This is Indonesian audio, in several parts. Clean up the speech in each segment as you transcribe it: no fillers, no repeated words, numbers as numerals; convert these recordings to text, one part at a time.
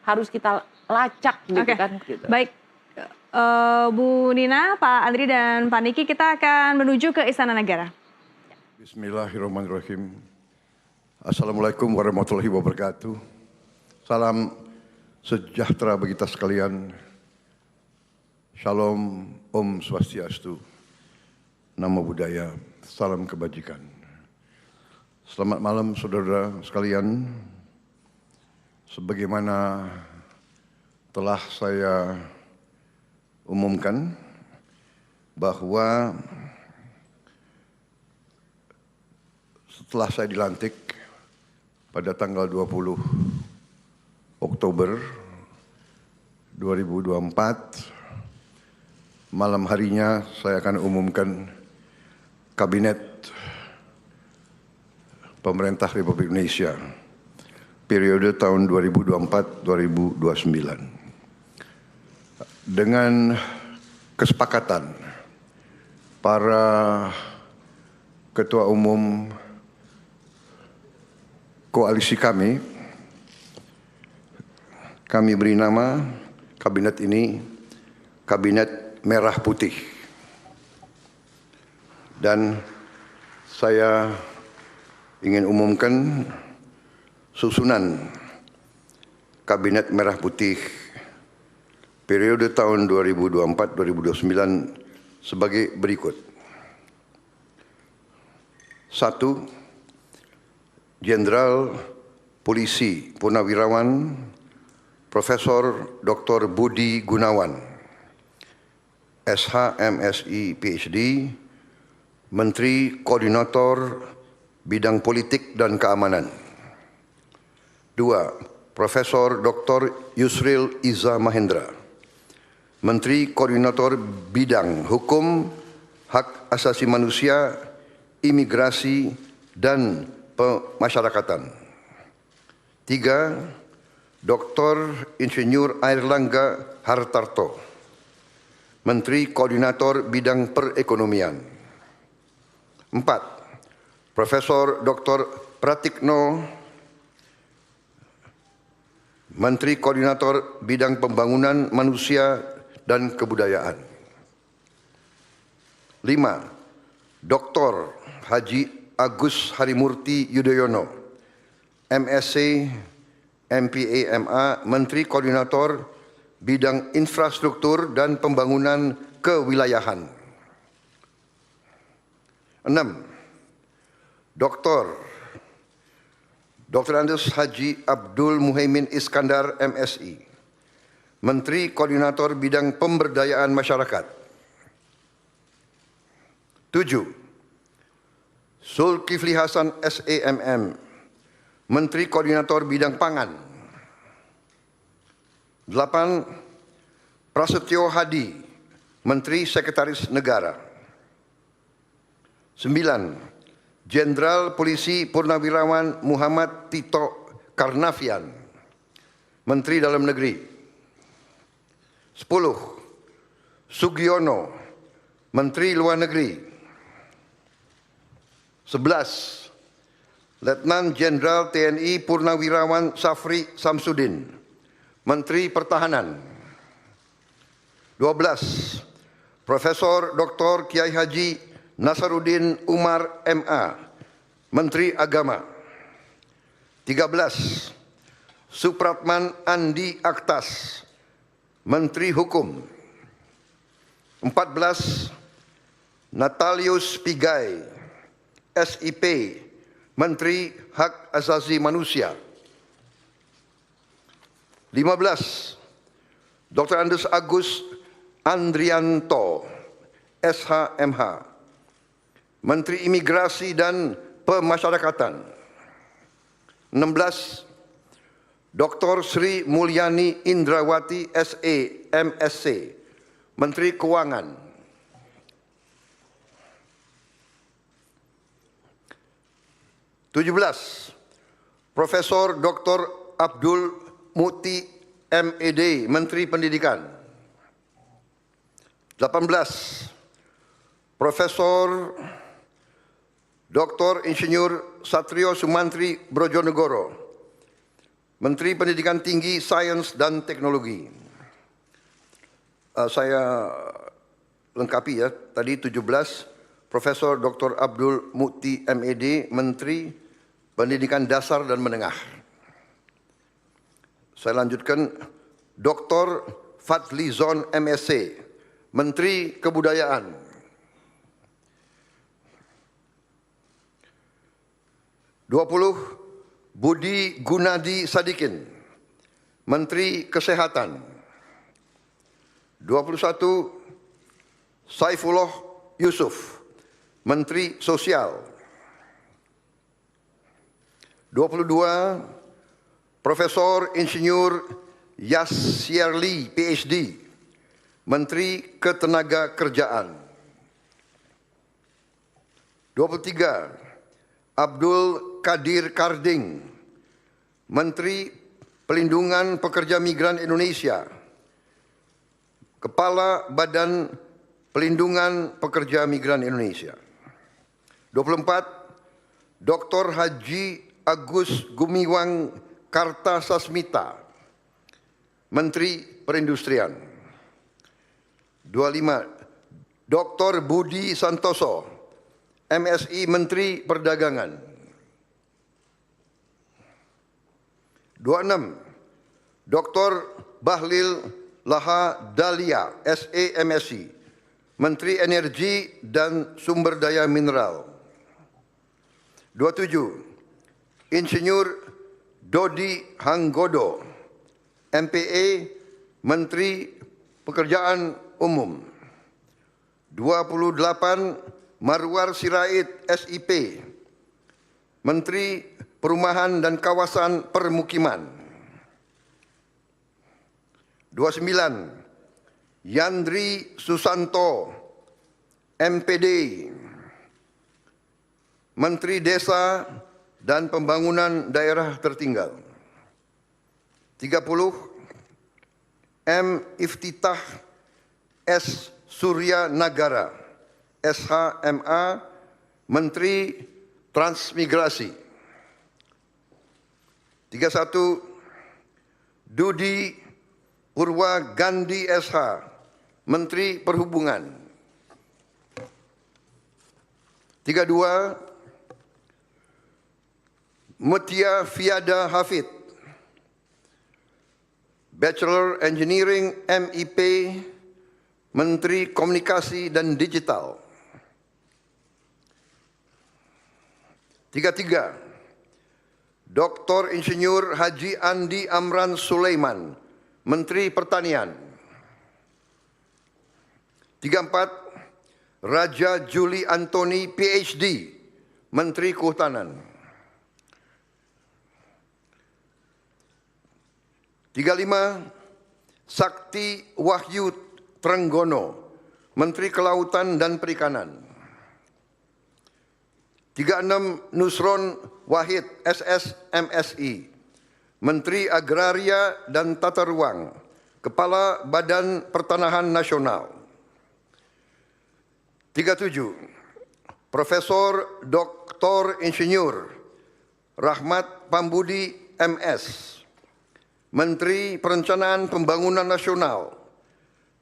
harus kita lacak gitu kan. Gitu. Baik, Bu Nina, Pak Andri dan Pak Niki, kita akan menuju ke Istana Negara. Bismillahirrahmanirrahim. Assalamualaikum warahmatullahi wabarakatuh. Salam sejahtera bagi kita sekalian. Shalom, Om Swastiastu, Namo Buddhaya, salam kebajikan. Selamat malam saudara sekalian. Sebagaimana telah saya umumkan bahwa setelah saya dilantik pada tanggal 20 Oktober 2024, malam harinya saya akan umumkan Kabinet Pemerintah Republik Indonesia periode tahun 2024-2029. Dengan kesepakatan para ketua umum koalisi kami beri nama kabinet ini Kabinet Merah Putih. Dan saya ingin umumkan susunan Kabinet Merah Putih periode tahun 2024-2029 sebagai berikut. 1. Jenderal Polisi Purnawirawan Profesor Dr. Budi Gunawan, SH, MSI, PhD, Menteri Koordinator Bidang Politik dan Keamanan. 2. Profesor Dr. Yusril Iza Mahendra, Menteri Koordinator Bidang Hukum, Hak Asasi Manusia, Imigrasi, dan Pemasyarakatan. 3. Dr. Insinyur Airlangga Hartarto, Menteri Koordinator Bidang Perekonomian. 4. Profesor Dr. Pratikno, Menteri Koordinator Bidang Pembangunan Manusia dan Kebudayaan. 5. Dr. Haji Agus Harimurti Yudhoyono, MSc, MPA, MA, Menteri Koordinator Bidang Infrastruktur dan Pembangunan Kewilayahan. 6. Dr. Andes Haji Abdul Muhaimin Iskandar, MSI, Menteri Koordinator Bidang Pemberdayaan Masyarakat. 7. Zulkifli Hasan, SEMM, Menteri Koordinator Bidang Pangan. 8. Prasetyo Hadi, Menteri Sekretaris Negara. 9. Jenderal Polisi Purnawirawan Muhammad Tito Karnavian, Menteri Dalam Negeri. 10. Sugiono, Menteri Luar Negeri. 11. Letnan Jenderal TNI Purnawirawan Safri Samsudin, Menteri Pertahanan. 12. Profesor Dr. Kiai Haji Nasaruddin Umar, MA, Menteri Agama. 13. Supratman Andi Aktas, Menteri Hukum. 14. Natalius Pigai, SIP, Menteri Hak Asasi Manusia. 15. Dr. Andes Agus Andrianto, SHMH, Menteri Imigrasi dan Pemasyarakatan. 16. Dr. Sri Mulyani Indrawati, SE, MSc, Menteri Keuangan. 17. Profesor Dr. Abdul Muti, MED, Menteri Pendidikan. 18. Profesor Dr. Insinyur Satrio Sumantri Brojonegoro, Menteri Pendidikan Tinggi, Sains dan Teknologi. Saya lengkapi ya, tadi 17, Profesor Dr. Abdul Mukti MED, Menteri Pendidikan Dasar dan Menengah. Saya lanjutkan, Dr. Fadlizon MSc, Menteri Kebudayaan. 20, Budi Gunadi Sadikin, Menteri Kesehatan. 21, Saifullah Yusuf, Menteri Sosial. 22, Profesor Insinyur Yasyarli, PhD, Menteri Ketenagakerjaan. 23, Abdul Qadir Karding, Menteri Pelindungan Pekerja Migran Indonesia, Kepala Badan Pelindungan Pekerja Migran Indonesia. 24, Dr. Haji Agus Gumiwang Kartasasmita, Menteri Perindustrian. 25, Dr. Budi Santoso, MSI, Menteri Perdagangan. 26, Dr. Bahlil Lahadalia, SE, MSI, Menteri Energi dan Sumber Daya Mineral. 27, Insinyur Dodi Hanggodo, MPA, Menteri Pekerjaan Umum. 28, Marwar Sirait, SIP, Menteri Perumahan dan Kawasan Permukiman. 29, Yandri Susanto, MPD, Menteri Desa dan Pembangunan Daerah Tertinggal. 30, M. Iftitah S. Surya Nagara, SHMA, Menteri Transmigrasi. 31, Dudi Purwa Gandhi SH, Menteri Perhubungan. 32, Mutia Fiada Hafid, Bachelor Engineering MIP, Menteri Komunikasi dan Digital. 33, Dr. Insinyur Haji Andi Amran Sulaiman, Menteri Pertanian. 34, Raja Juli Antoni, PhD, Menteri Kehutanan. 35, Sakti Wahyu Trenggono, Menteri Kelautan dan Perikanan. 36, Nusron Wahid, SS, MSI, Menteri Agraria dan Tata Ruang, Kepala Badan Pertanahan Nasional. 37, Profesor Dr. Insinyur Rahmat Pambudi, MS, Menteri Perencanaan Pembangunan Nasional,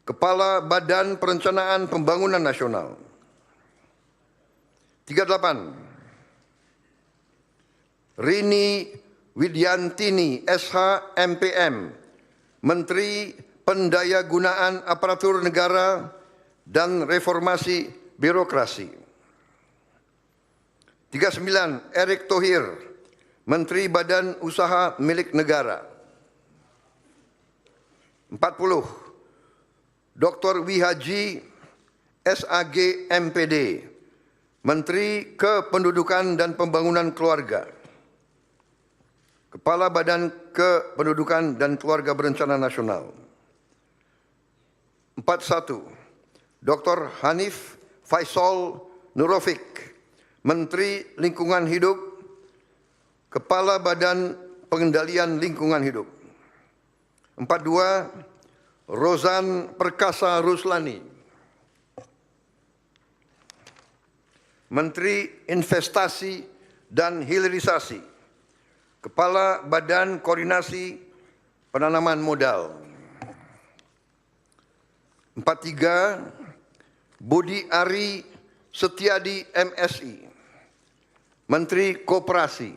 Kepala Badan Perencanaan Pembangunan Nasional. 38, Rini Widyantini, SH, MPM, Menteri Pendayagunaan Aparatur Negara dan Reformasi Birokrasi. 39, Erick Thohir, Menteri Badan Usaha Milik Negara. 40, Dr. Wihaji SAG, MPD, Menteri Kependudukan dan Pembangunan Keluarga, Kepala Badan Kependudukan dan Keluarga Berencana Nasional. 41, Dr. Hanif Faisal Nurofik, Menteri Lingkungan Hidup, Kepala Badan Pengendalian Lingkungan Hidup. 42, Rozan Perkasa Ruslani, Menteri Investasi dan Hilirisasi, Kepala Badan Koordinasi Penanaman Modal. 43, Budi Ari Setiadi MSI, Menteri Koperasi.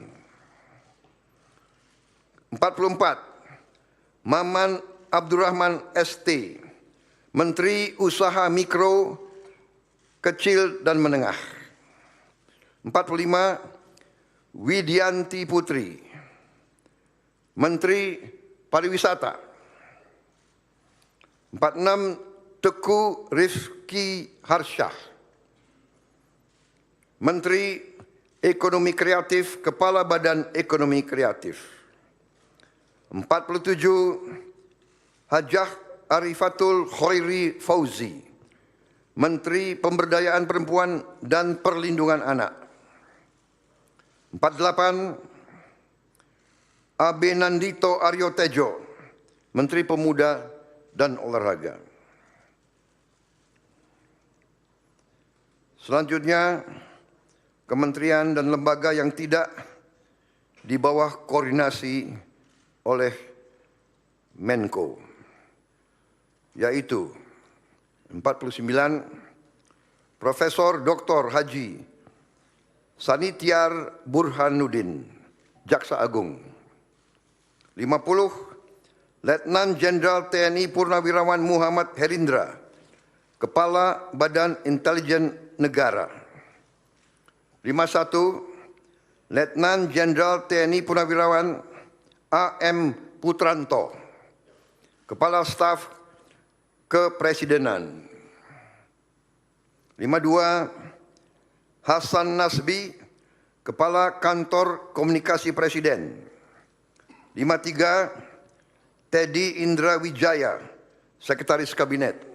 44, Maman Abdurrahman ST, Menteri Usaha Mikro, Kecil dan Menengah. 45, Widianti Putri, Menteri Pariwisata. 46, Teguh Rifki Harsyah, Menteri Ekonomi Kreatif, Kepala Badan Ekonomi Kreatif. 47, Hajah Arifatul Khairi Fauzi, Menteri Pemberdayaan Perempuan dan Perlindungan Anak. 48, Abe Nandito Aryo Tejo, Menteri Pemuda dan Olahraga. Selanjutnya, kementerian dan lembaga yang tidak di bawah koordinasi oleh Menko, yaitu 49, Profesor Dr. Haji Sanitiar Burhanuddin, Jaksa Agung. 50, Letnan Jenderal TNI Purnawirawan Muhammad Herindra, Kepala Badan Intelijen Negara. 51, Letnan Jenderal TNI Purnawirawan AM Putranto, Kepala Staf Kepresidenan. 52, Hasan Nasbi, Kepala Kantor Komunikasi Presiden. 53, Teddy Indra Wijaya, Sekretaris Kabinet.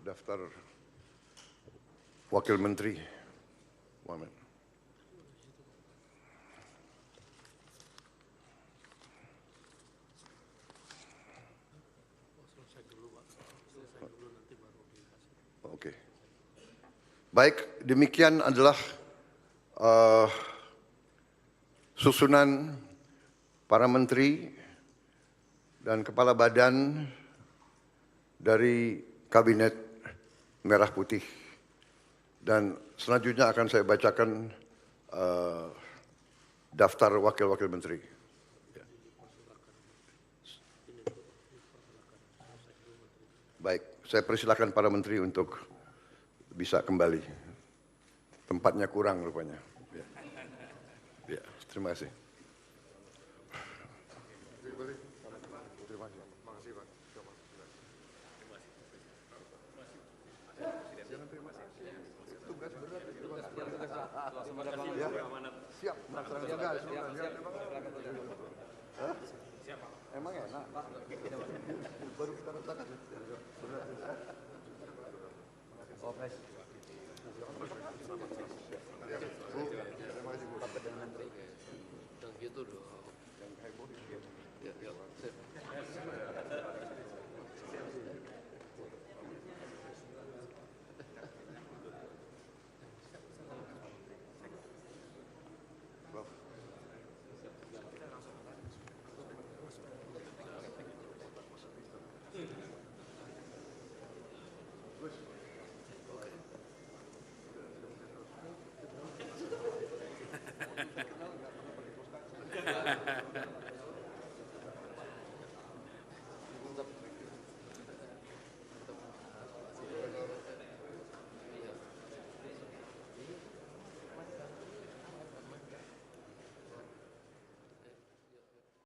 Daftar Wakil Menteri. Muhammad. Oke. Baik, demikian adalah susunan para menteri dan kepala badan dari Kabinet Merah Putih, dan selanjutnya akan saya bacakan daftar wakil-wakil menteri. Baik, saya persilakan para menteri untuk bisa kembali. Tempatnya kurang rupanya. Ya, terima kasih. Siap, emang enak. Baru kita letakkan. Terima kasih, Bu.